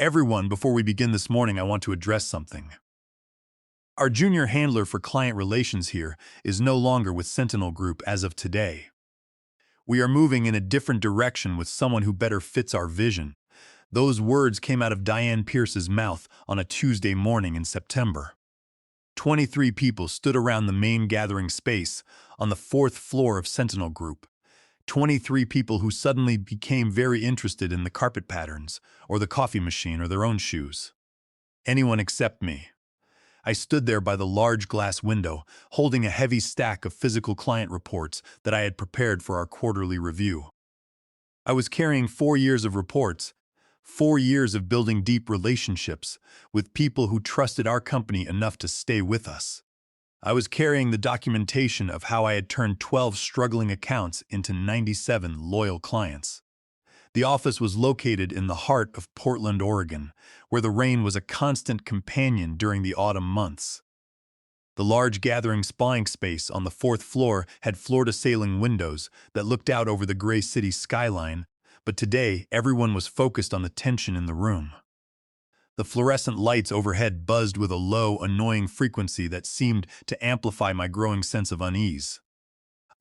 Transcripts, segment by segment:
Everyone, before we begin this morning, I want to address something. Our junior handler for client relations here is no longer with Sentinel Group as of today. We are moving in a different direction with someone who better fits our vision. Those words came out of Diane Pierce's mouth on a Tuesday morning in September. 23 people stood around the main gathering space on the fourth floor of Sentinel Group. 23 people who suddenly became very interested in the carpet patterns, or the coffee machine, or their own shoes. Anyone except me. I stood there by the large glass window, holding a heavy stack of physical client reports that I had prepared for our quarterly review. I was carrying 4 years of reports, 4 years of building deep relationships with people who trusted our company enough to stay with us. I was carrying the documentation of how I had turned 12 struggling accounts into 97 loyal clients. The office was located in the heart of Portland, Oregon, where the rain was a constant companion during the autumn months. The large gathering spying space on the fourth floor had floor-to-ceiling windows that looked out over the gray city skyline, but today everyone was focused on the tension in the room. The fluorescent lights overhead buzzed with a low, annoying frequency that seemed to amplify my growing sense of unease.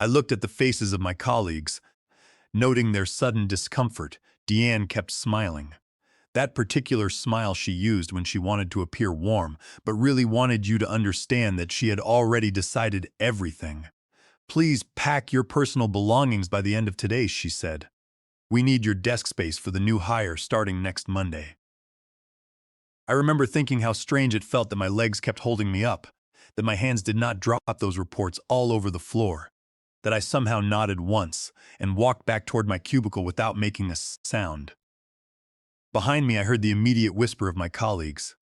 I looked at the faces of my colleagues. Noting their sudden discomfort, Deanne kept smiling. That particular smile she used when she wanted to appear warm, but really wanted you to understand that she had already decided everything. "Please pack your personal belongings by the end of today," she said. "We need your desk space for the new hire starting next Monday." I remember thinking how strange it felt that my legs kept holding me up, that my hands did not drop those reports all over the floor, that I somehow nodded once and walked back toward my cubicle without making a sound. Behind me, I heard the immediate whisper of my colleagues.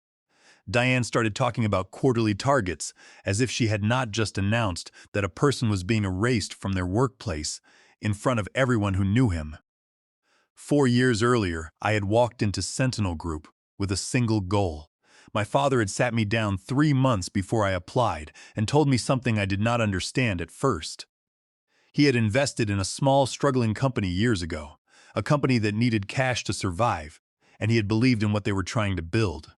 Diane started talking about quarterly targets as if she had not just announced that a person was being erased from their workplace in front of everyone who knew him. 4 years earlier, I had walked into Sentinel Group with a single goal. My father had sat me down 3 months before I applied and told me something I did not understand at first. He had invested in a small, struggling company years ago, a company that needed cash to survive, and he had believed in what they were trying to build.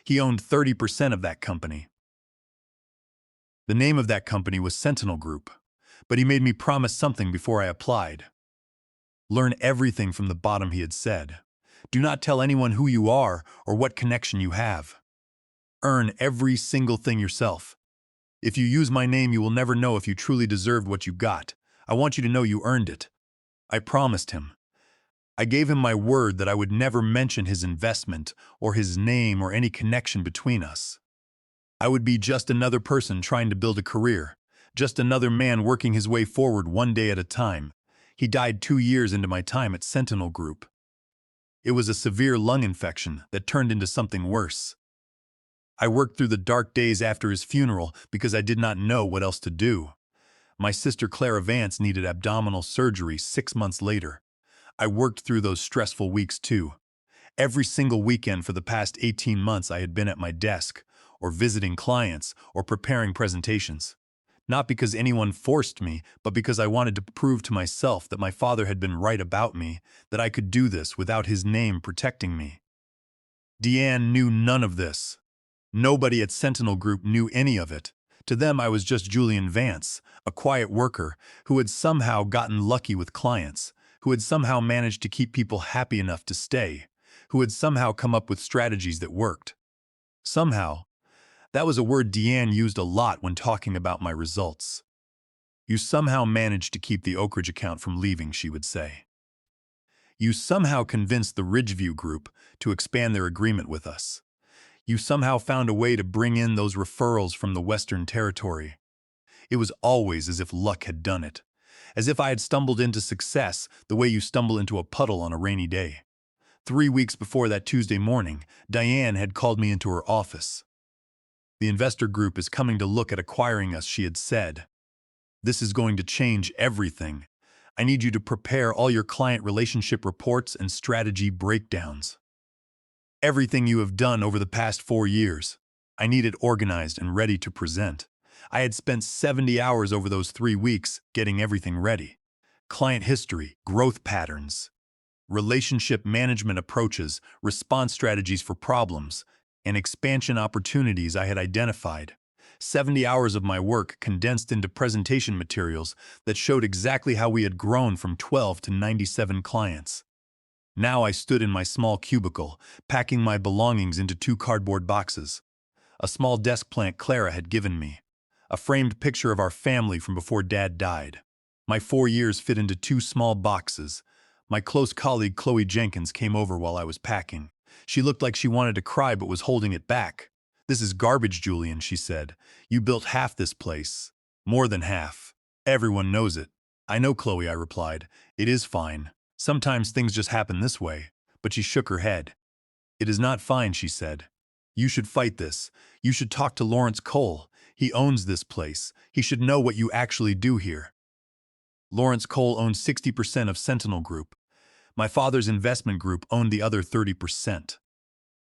He owned 30% of that company. The name of that company was Sentinel Group, but he made me promise something before I applied. Learn everything from the bottom, he had said. Do not tell anyone who you are or what connection you have. Earn every single thing yourself. If you use my name, you will never know if you truly deserved what you got. I want you to know you earned it. I promised him. I gave him my word that I would never mention his investment or his name or any connection between us. I would be just another person trying to build a career, just another man working his way forward one day at a time. He died 2 years into my time at Sentinel Group. It was a severe lung infection that turned into something worse. I worked through the dark days after his funeral because I did not know what else to do. My sister Clara Vance needed abdominal surgery 6 months later. I worked through those stressful weeks too. Every single weekend for the past 18 months I had been at my desk, or visiting clients, or preparing presentations. Not because anyone forced me, but because I wanted to prove to myself that my father had been right about me, that I could do this without his name protecting me. Deanne knew none of this. Nobody at Sentinel Group knew any of it. To them, I was just Julian Vance, a quiet worker who had somehow gotten lucky with clients, who had somehow managed to keep people happy enough to stay, who had somehow come up with strategies that worked. Somehow. That was a word Deanne used a lot when talking about my results. You somehow managed to keep the Oak Ridge account from leaving, she would say. You somehow convinced the Ridgeview Group to expand their agreement with us. You somehow found a way to bring in those referrals from the Western Territory. It was always as if luck had done it, as if I had stumbled into success the way you stumble into a puddle on a rainy day. 3 weeks before that Tuesday morning, Diane had called me into her office. The investor group is coming to look at acquiring us, she had said. This is going to change everything. I need you to prepare all your client relationship reports and strategy breakdowns. Everything you have done over the past 4 years. I need it organized and ready to present. I had spent 70 hours over those 3 weeks getting everything ready. Client history, growth patterns, relationship management approaches, response strategies for problems, and expansion opportunities I had identified. 70 hours of my work condensed into presentation materials that showed exactly how we had grown from 12 to 97 clients. Now I stood in my small cubicle, packing my belongings into 2 cardboard boxes. A small desk plant Clara had given me. A framed picture of our family from before Dad died. My 4 years fit into 2 small boxes. My close colleague Chloe Jenkins came over while I was packing. She looked like she wanted to cry but was holding it back. "This is garbage, Julian," she said. "You built half this place. More than half. Everyone knows it." "I know, Chloe," I replied. "It is fine. Sometimes things just happen this way." But she shook her head. "It is not fine," she said. "You should fight this. You should talk to Lawrence Cole. He owns this place. He should know what you actually do here." Lawrence Cole owned 60% of Sentinel Group. My father's investment group owned the other 30%.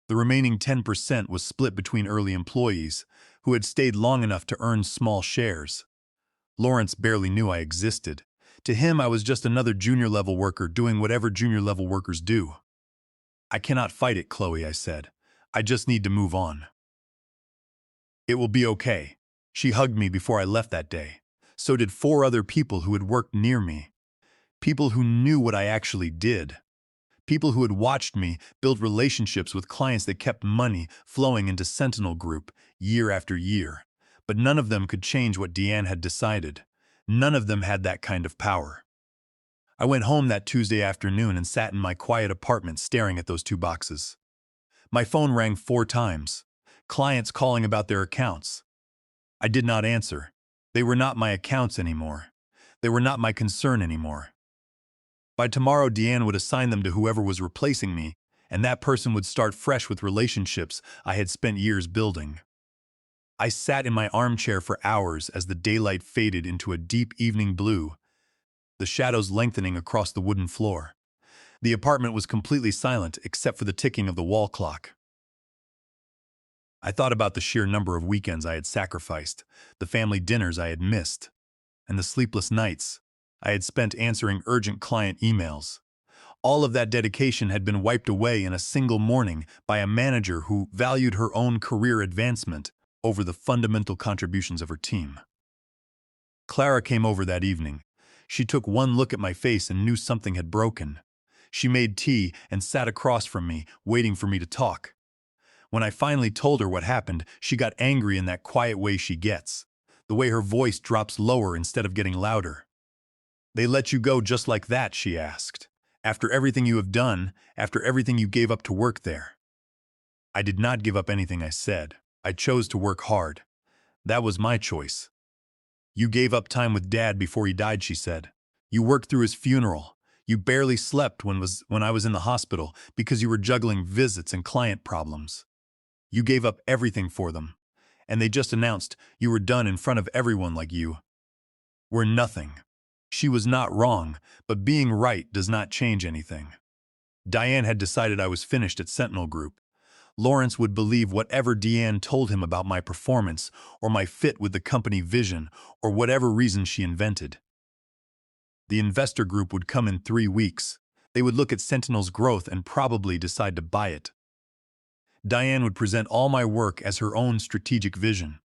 The remaining 10% was split between early employees, who had stayed long enough to earn small shares. Lawrence barely knew I existed. To him, I was just another junior-level worker doing whatever junior-level workers do. "I cannot fight it, Chloe," I said. "I just need to move on." "It will be okay." She hugged me before I left that day. So did 4 other people who had worked near me. People who knew what I actually did. People who had watched me build relationships with clients that kept money flowing into Sentinel Group year after year. But none of them could change what Deanne had decided. None of them had that kind of power. I went home that Tuesday afternoon and sat in my quiet apartment staring at those 2 boxes. My phone rang 4 times. Clients calling about their accounts. I did not answer. They were not my accounts anymore. They were not my concern anymore. By tomorrow, Deanne would assign them to whoever was replacing me, and that person would start fresh with relationships I had spent years building. I sat in my armchair for hours as the daylight faded into a deep evening blue, the shadows lengthening across the wooden floor. The apartment was completely silent except for the ticking of the wall clock. I thought about the sheer number of weekends I had sacrificed, the family dinners I had missed, and the sleepless nights I had spent answering urgent client emails. All of that dedication had been wiped away in a single morning by a manager who valued her own career advancement over the fundamental contributions of her team. Clara came over that evening. She took one look at my face and knew something had broken. She made tea and sat across from me, waiting for me to talk. When I finally told her what happened, she got angry in that quiet way she gets, the way her voice drops lower instead of getting louder. "They let you go just like that?" she asked. "After everything you have done, after everything you gave up to work there?" "I did not give up anything," I said. "I chose to work hard. That was my choice." "You gave up time with Dad before he died," she said. "You worked through his funeral. You barely slept when I was in the hospital because you were juggling visits and client problems. You gave up everything for them. And they just announced you were done in front of everyone like you were nothing." She was not wrong, but being right does not change anything. Diane had decided I was finished at Sentinel Group. Lawrence would believe whatever Deanne told him about my performance or my fit with the company vision or whatever reason she invented. The investor group would come in 3 weeks. They would look at Sentinel's growth and probably decide to buy it. Diane would present all my work as her own strategic vision.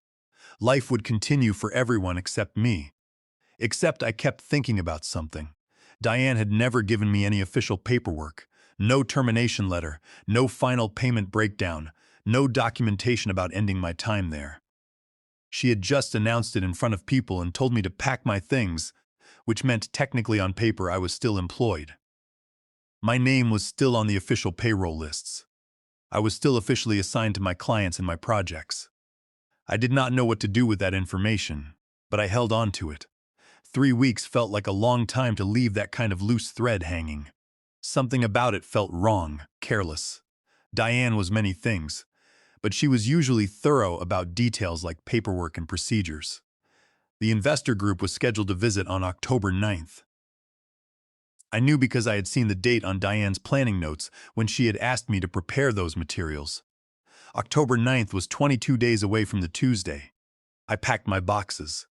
Life would continue for everyone except me. Except I kept thinking about something. Diane had never given me any official paperwork, no termination letter, no final payment breakdown, no documentation about ending my time there. She had just announced it in front of people and told me to pack my things, which meant technically on paper I was still employed. My name was still on the official payroll lists. I was still officially assigned to my clients and my projects. I did not know what to do with that information, but I held on to it. 3 weeks felt like a long time to leave that kind of loose thread hanging. Something about it felt wrong, careless. Diane was many things, but she was usually thorough about details like paperwork and procedures. The investor group was scheduled to visit on October 9th. I knew because I had seen the date on Diane's planning notes when she had asked me to prepare those materials. October 9th was 22 days away from the Tuesday. I packed my boxes.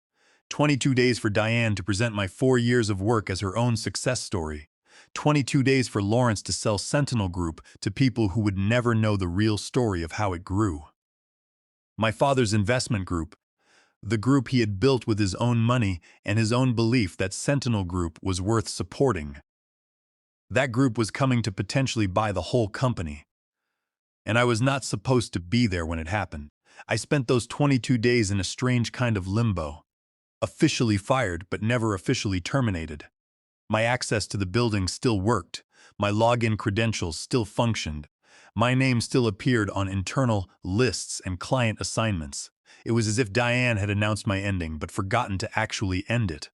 22 days for Diane to present my 4 years of work as her own success story. 22 days for Lawrence to sell Sentinel Group to people who would never know the real story of how it grew. My father's investment group, the group he had built with his own money and his own belief that Sentinel Group was worth supporting. That group was coming to potentially buy the whole company. And I was not supposed to be there when it happened. I spent those 22 days in a strange kind of limbo. Officially fired, but never officially terminated. My access to the building still worked. My login credentials still functioned. My name still appeared on internal lists and client assignments. It was as if Diane had announced my ending, but forgotten to actually end it.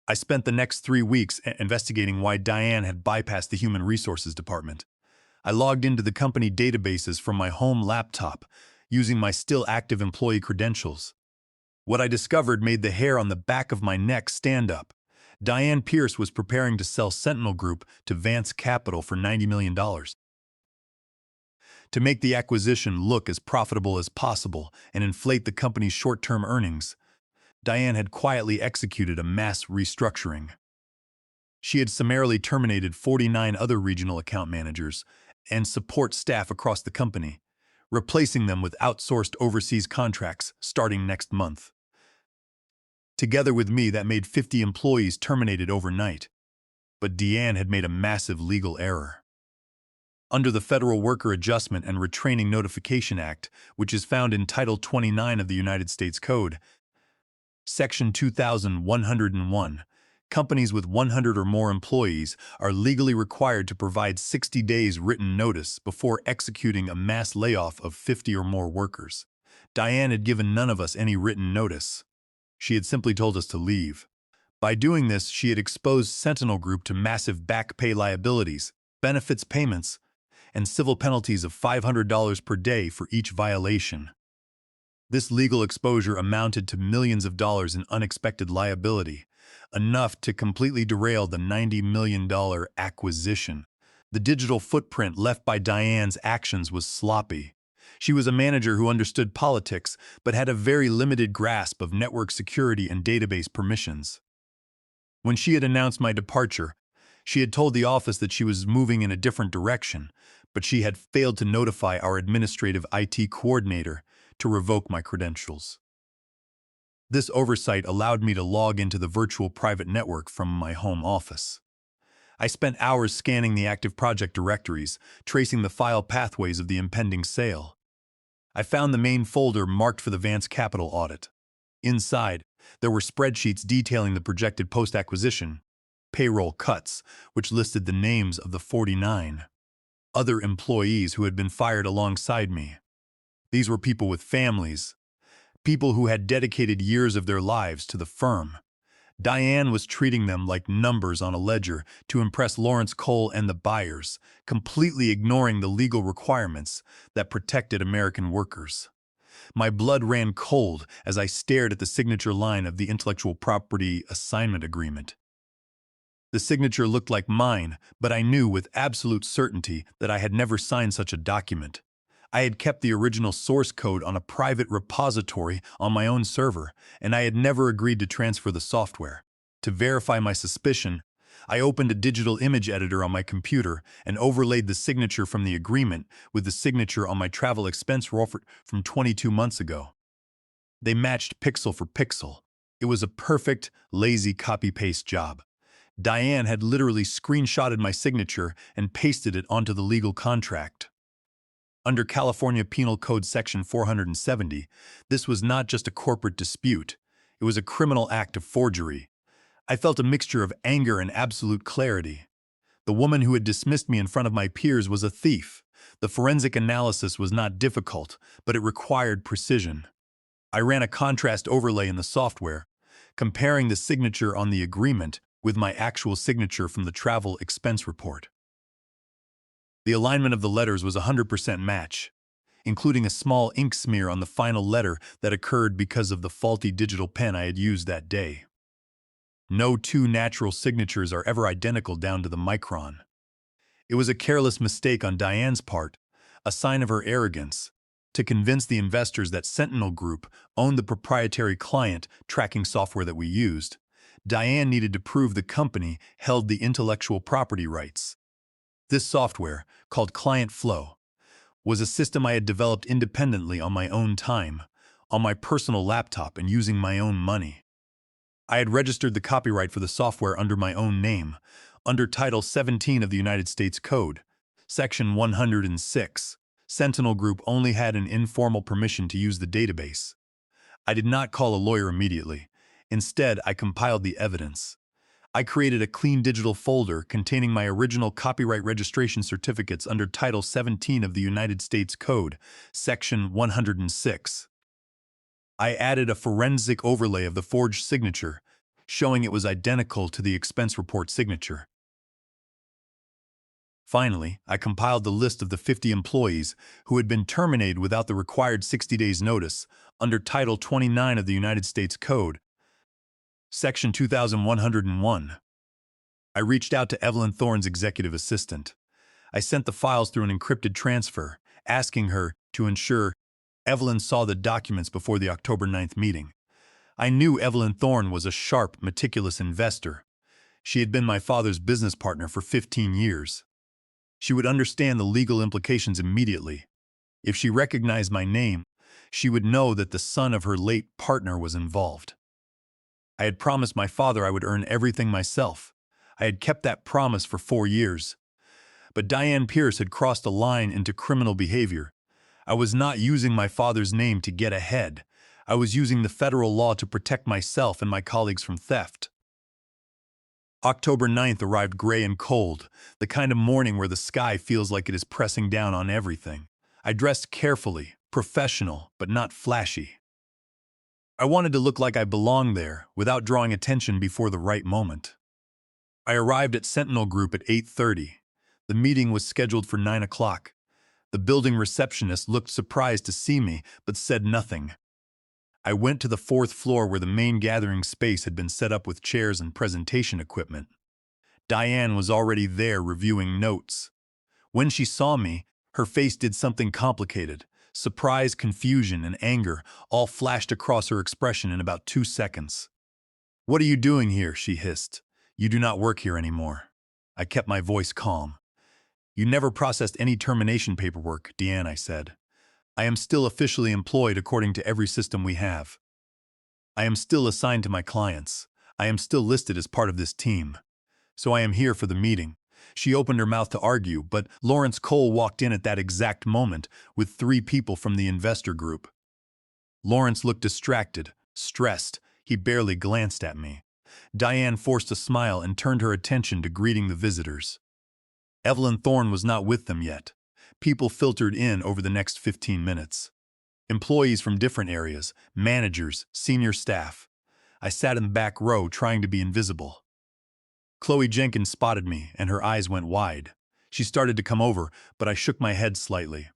I spent the next 3 weeks investigating why Diane had bypassed the Human Resources Department. I logged into the company databases from my home laptop, using my still active employee credentials. What I discovered made the hair on the back of my neck stand up. Diane Pierce was preparing to sell Sentinel Group to Vance Capital for $90 million. To make the acquisition look as profitable as possible and inflate the company's short-term earnings, Diane had quietly executed a mass restructuring. She had summarily terminated 49 other regional account managers and support staff across the company, replacing them with outsourced overseas contracts starting next month. Together with me, that made 50 employees terminated overnight. But Diane had made a massive legal error. Under the Federal Worker Adjustment and Retraining Notification Act, which is found in Title 29 of the United States Code, Section 2101, companies with 100 or more employees are legally required to provide 60 days written notice before executing a mass layoff of 50 or more workers. Diane had given none of us any written notice. She had simply told us to leave. By doing this, she had exposed Sentinel Group to massive back pay liabilities, benefits payments, and civil penalties of $500 per day for each violation. This legal exposure amounted to millions of dollars in unexpected liability, enough to completely derail the $90 million acquisition. The digital footprint left by Diane's actions was sloppy. She was a manager who understood politics, but had a very limited grasp of network security and database permissions. When she had announced my departure, she had told the office that she was moving in a different direction, but she had failed to notify our administrative IT coordinator to revoke my credentials. This oversight allowed me to log into the virtual private network from my home office. I spent hours scanning the active project directories, tracing the file pathways of the impending sale. I found the main folder marked for the Vance Capital audit. Inside, there were spreadsheets detailing the projected post-acquisition payroll cuts, which listed the names of the 49 other employees who had been fired alongside me. These were people with families, people who had dedicated years of their lives to the firm. Diane was treating them like numbers on a ledger to impress Lawrence Cole and the buyers, completely ignoring the legal requirements that protected American workers. My blood ran cold as I stared at the signature line of the Intellectual Property Assignment Agreement. The signature looked like mine, but I knew with absolute certainty that I had never signed such a document. I had kept the original source code on a private repository on my own server, and I had never agreed to transfer the software. To verify my suspicion, I opened a digital image editor on my computer and overlaid the signature from the agreement with the signature on my travel expense report from 22 months ago. They matched pixel for pixel. It was a perfect, lazy copy-paste job. Diane had literally screenshotted my signature and pasted it onto the legal contract. Under California Penal Code Section 470, this was not just a corporate dispute, it was a criminal act of forgery. I felt a mixture of anger and absolute clarity. The woman who had dismissed me in front of my peers was a thief. The forensic analysis was not difficult, but it required precision. I ran a contrast overlay in the software, comparing the signature on the agreement with my actual signature from the travel expense report. The alignment of the letters was a 100% match, including a small ink smear on the final letter that occurred because of the faulty digital pen I had used that day. No two natural signatures are ever identical down to the micron. It was a careless mistake on Diane's part, a sign of her arrogance, to convince the investors that Sentinel Group owned the proprietary client tracking software that we used. Diane needed to prove the company held the intellectual property rights. This software, called Client Flow, was a system I had developed independently on my own time, on my personal laptop and using my own money. I had registered the copyright for the software under my own name, under Title 17 of the United States Code, Section 106. Sentinel Group only had an informal permission to use the database. I did not call a lawyer immediately. Instead, I compiled the evidence. I created a clean digital folder containing my original copyright registration certificates under Title 17 of the United States Code, Section 106. I added a forensic overlay of the forged signature, showing it was identical to the expense report signature. Finally, I compiled the list of the 50 employees who had been terminated without the required 60 days notice under Title 29 of the United States Code, Section 2101. I reached out to Evelyn Thorne's executive assistant. I sent the files through an encrypted transfer, asking her to ensure Evelyn saw the documents before the October 9th meeting. I knew Evelyn Thorne was a sharp, meticulous investor. She had been my father's business partner for 15 years. She would understand the legal implications immediately. If she recognized my name, she would know that the son of her late partner was involved. I had promised my father I would earn everything myself. I had kept that promise for 4 years. But Diane Pierce had crossed a line into criminal behavior. I was not using my father's name to get ahead. I was using the federal law to protect myself and my colleagues from theft. October 9th arrived gray and cold, the kind of morning where the sky feels like it is pressing down on everything. I dressed carefully, professional, but not flashy. I wanted to look like I belonged there, without drawing attention before the right moment. I arrived at Sentinel Group at 8:30. The meeting was scheduled for 9 o'clock. The building receptionist looked surprised to see me, but said nothing. I went to the 4th floor where the main gathering space had been set up with chairs and presentation equipment. Diane was already there reviewing notes. When she saw me, her face did something complicated. Surprise, confusion, and anger all flashed across her expression in about 2 seconds. "What are you doing here?" she hissed. "You do not work here anymore." I kept my voice calm. "You never processed any termination paperwork, Deanne," I said. "I am still officially employed according to every system we have. I am still assigned to my clients. I am still listed as part of this team. So I am here for the meeting." She opened her mouth to argue, but Lawrence Cole walked in at that exact moment with 3 people from the investor group. Lawrence looked distracted, stressed. He barely glanced at me. Diane forced a smile and turned her attention to greeting the visitors. Evelyn Thorne was not with them yet. People filtered in over the next 15 minutes. Employees from different areas, managers, senior staff. I sat in the back row trying to be invisible. Chloe Jenkins spotted me, and her eyes went wide. She started to come over, but I shook my head slightly.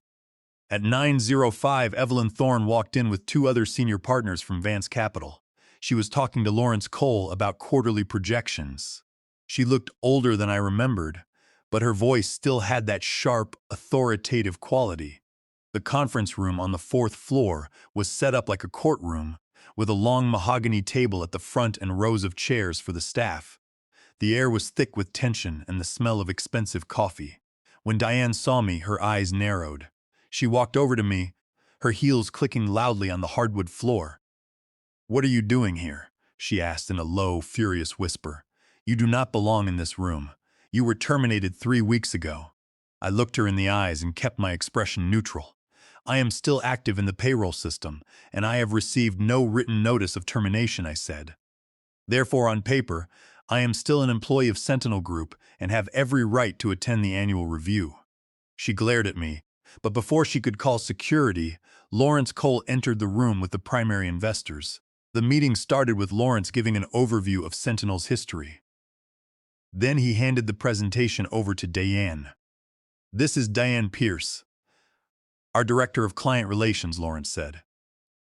At 9:05, Evelyn Thorne walked in with 2 other senior partners from Vance Capital. She was talking to Lawrence Cole about quarterly projections. She looked older than I remembered, but her voice still had that sharp, authoritative quality. The conference room on the 4th floor was set up like a courtroom, with a long mahogany table at the front and rows of chairs for the staff. The air was thick with tension and the smell of expensive coffee. When Diane saw me, her eyes narrowed. She walked over to me, her heels clicking loudly on the hardwood floor. "What are you doing here?" she asked in a low, furious whisper. "You do not belong in this room. You were terminated 3 weeks ago." I looked her in the eyes and kept my expression neutral. "I am still active in the payroll system, and I have received no written notice of termination," I said. "Therefore, on paper, I am still an employee of Sentinel Group and have every right to attend the annual review." She glared at me, but before she could call security, Lawrence Cole entered the room with the primary investors. The meeting started with Lawrence giving an overview of Sentinel's history. Then he handed the presentation over to Diane. "This is Diane Pierce, our Director of Client Relations," Lawrence said.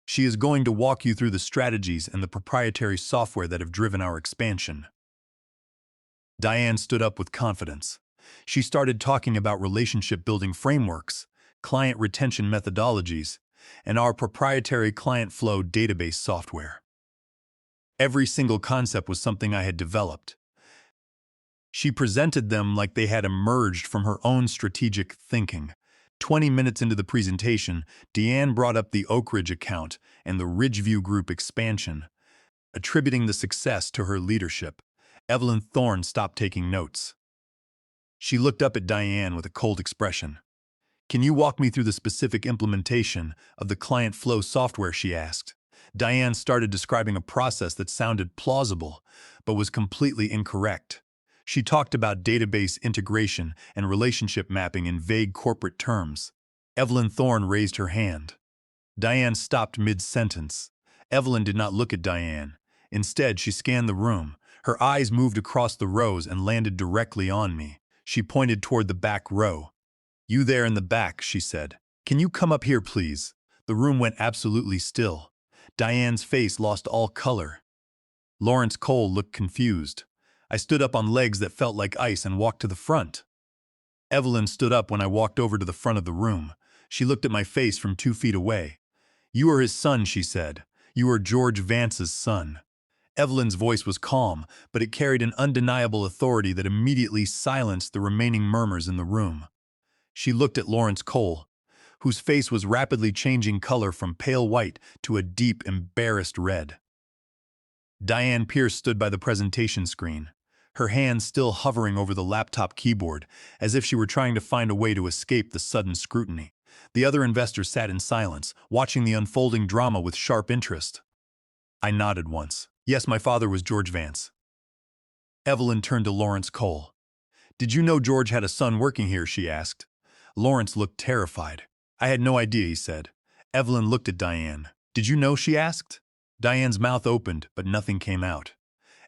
"She is going to walk you through the strategies and the proprietary software that have driven our expansion." Diane stood up with confidence. She started talking about relationship-building frameworks, client retention methodologies, and our proprietary client flow database software. Every single concept was something I had developed. She presented them like they had emerged from her own strategic thinking. 20 minutes into the presentation, Deanne brought up the Oak Ridge account and the Ridgeview Group expansion, attributing the success to her leadership. Evelyn Thorne stopped taking notes. She looked up at Diane with a cold expression. "Can you walk me through the specific implementation of the client flow software?" she asked. Diane started describing a process that sounded plausible, but was completely incorrect. She talked about database integration and relationship mapping in vague corporate terms. Evelyn Thorne raised her hand. Diane stopped mid-sentence. Evelyn did not look at Diane. Instead, she scanned the room. Her eyes moved across the rows and landed directly on me. She pointed toward the back row. "You there in the back," she said. "Can you come up here, please?" The room went absolutely still. Diane's face lost all color. Lawrence Cole looked confused. I stood up on legs that felt like ice and walked to the front. Evelyn stood up when I walked over to the front of the room. She looked at my face from 2 feet away. "You are his son," she said. "You are George Vance's son." Evelyn's voice was calm, but it carried an undeniable authority that immediately silenced the remaining murmurs in the room. She looked at Lawrence Cole, whose face was rapidly changing color from pale white to a deep, embarrassed red. Diane Pierce stood by the presentation screen, her hands still hovering over the laptop keyboard, as if she were trying to find a way to escape the sudden scrutiny. The other investors sat in silence, watching the unfolding drama with sharp interest. I nodded once. Yes, my father was George Vance. Evelyn turned to Lawrence Cole. "Did you know George had a son working here?" she asked. Lawrence looked terrified. "I had no idea," he said. Evelyn looked at Diane. "Did you know?" she asked. Diane's mouth opened, but nothing came out.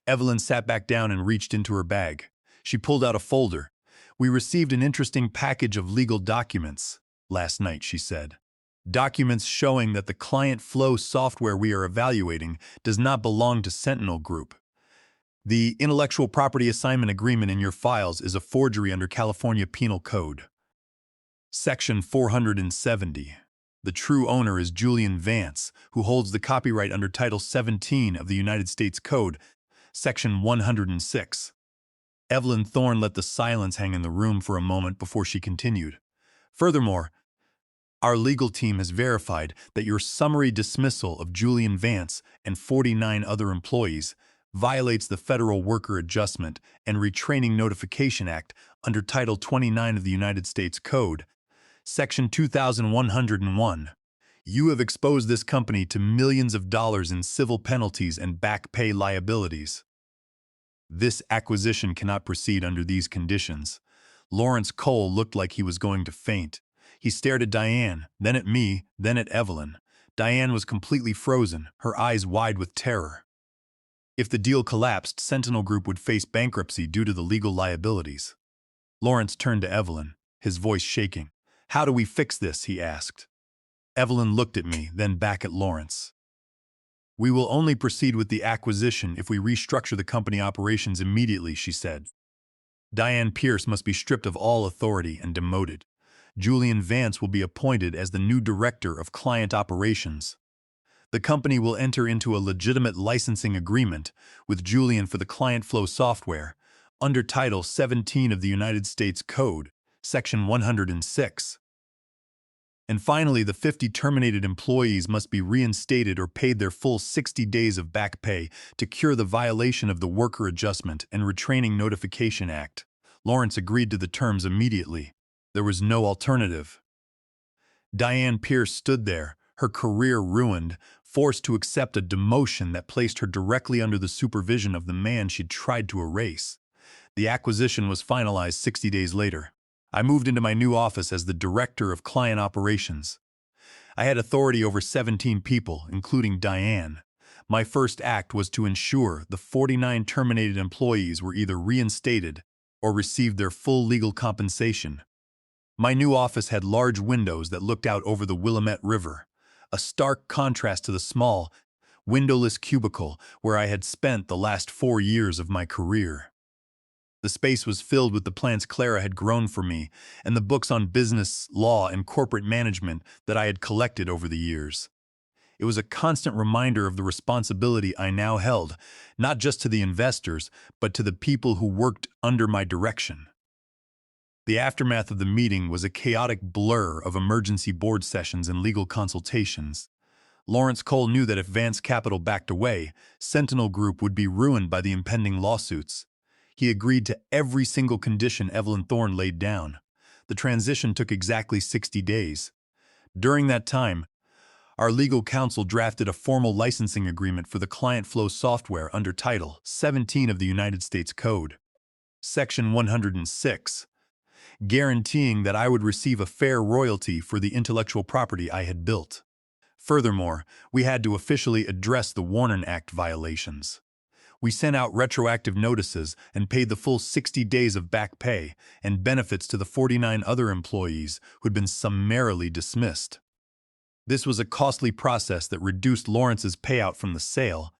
Evelyn sat back down and reached into her bag. She pulled out a folder. "We received an interesting package of legal documents last night," she said. "Documents showing that the client flow software we are evaluating does not belong to Sentinel Group. The intellectual property assignment agreement in your files is a forgery under California Penal Code. Section 470. The true owner is Julian Vance, who holds the copyright under Title 17 of the United States Code, Section 106. Evelyn Thorne let the silence hang in the room for a moment before she continued. "Furthermore, our legal team has verified that your summary dismissal of Julian Vance and 49 other employees violates the Federal Worker Adjustment and Retraining Notification Act under Title 29 of the United States Code, Section 2101. You have exposed this company to millions of dollars in civil penalties and back pay liabilities. This acquisition cannot proceed under these conditions." Lawrence Cole looked like he was going to faint. He stared at Diane, then at me, then at Evelyn. Diane was completely frozen, her eyes wide with terror. If the deal collapsed, Sentinel Group would face bankruptcy due to the legal liabilities. Lawrence turned to Evelyn, his voice shaking. "How do we fix this?" he asked. Evelyn looked at me, then back at Lawrence. "We will only proceed with the acquisition if we restructure the company operations immediately," she said. Diane Pierce must be stripped of all authority and demoted. Julian Vance will be appointed as the new director of client operations. The company will enter into a legitimate licensing agreement with Julian for the client flow software under Title 17 of the United States Code, Section 106. And finally, the 50 terminated employees must be reinstated or paid their full 60 days of back pay to cure the violation of the Worker Adjustment and Retraining Notification Act. Lawrence agreed to the terms immediately. There was no alternative. Diane Pierce stood there, her career ruined, forced to accept a demotion that placed her directly under the supervision of the man she'd tried to erase. The acquisition was finalized 60 days later. I moved into my new office as the Director of Client Operations. I had authority over 17 people, including Diane. My first act was to ensure the 49 terminated employees were either reinstated or received their full legal compensation. My new office had large windows that looked out over the Willamette River, a stark contrast to the small, windowless cubicle where I had spent the last 4 years of my career. The space was filled with the plants Clara had grown for me and the books on business, law, and corporate management that I had collected over the years. It was a constant reminder of the responsibility I now held, not just to the investors, but to the people who worked under my direction. The aftermath of the meeting was a chaotic blur of emergency board sessions and legal consultations. Lawrence Cole knew that if Vance Capital backed away, Sentinel Group would be ruined by the impending lawsuits. He agreed to every single condition Evelyn Thorne laid down. The transition took exactly 60 days. During that time, our legal counsel drafted a formal licensing agreement for the client flow software under Title 17 of the United States Code, Section 106, guaranteeing that I would receive a fair royalty for the intellectual property I had built. Furthermore, we had to officially address the Warren Act violations. We sent out retroactive notices and paid the full 60 days of back pay and benefits to the 49 other employees who'd been summarily dismissed. This was a costly process that reduced Lawrence's payout from the sale,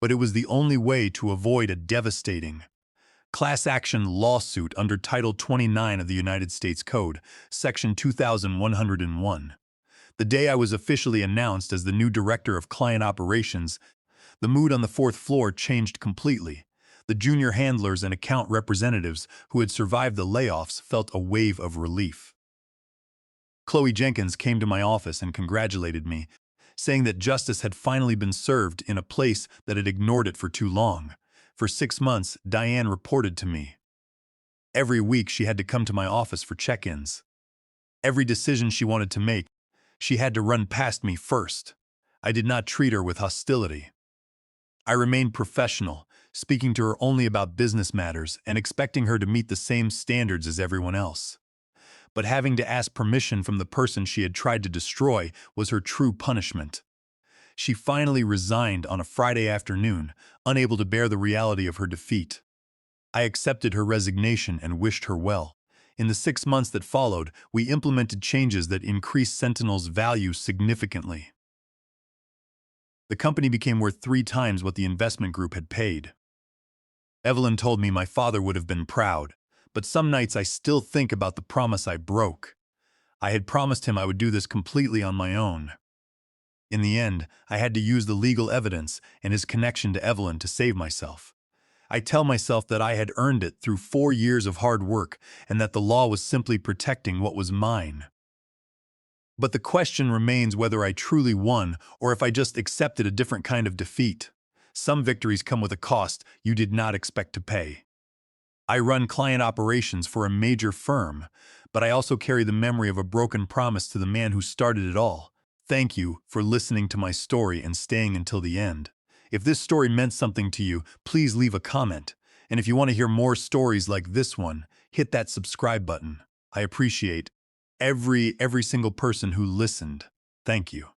but it was the only way to avoid a devastating class action lawsuit under Title 29 of the United States Code, Section 2101. The day I was officially announced as the new director of client operations, the mood on the fourth floor changed completely. The junior handlers and account representatives who had survived the layoffs felt a wave of relief. Chloe Jenkins came to my office and congratulated me, saying that justice had finally been served in a place that had ignored it for too long. For 6 months, Diane reported to me. Every week she had to come to my office for check-ins. Every decision she wanted to make, she had to run past me first. I did not treat her with hostility. I remained professional, speaking to her only about business matters and expecting her to meet the same standards as everyone else. But having to ask permission from the person she had tried to destroy was her true punishment. She finally resigned on a Friday afternoon, unable to bear the reality of her defeat. I accepted her resignation and wished her well. In the 6 months that followed, we implemented changes that increased Sentinel's value significantly. The company became worth 3 times what the investment group had paid. Evelyn told me my father would have been proud, but some nights I still think about the promise I broke. I had promised him I would do this completely on my own. In the end, I had to use the legal evidence and his connection to Evelyn to save myself. I tell myself that I had earned it through 4 years of hard work and that the law was simply protecting what was mine. But the question remains whether I truly won or if I just accepted a different kind of defeat. Some victories come with a cost you did not expect to pay. I run client operations for a major firm, but I also carry the memory of a broken promise to the man who started it all. Thank you for listening to my story and staying until the end. If this story meant something to you, please leave a comment. And if you want to hear more stories like this one, hit that subscribe button. I appreciate every single person who listened. Thank you.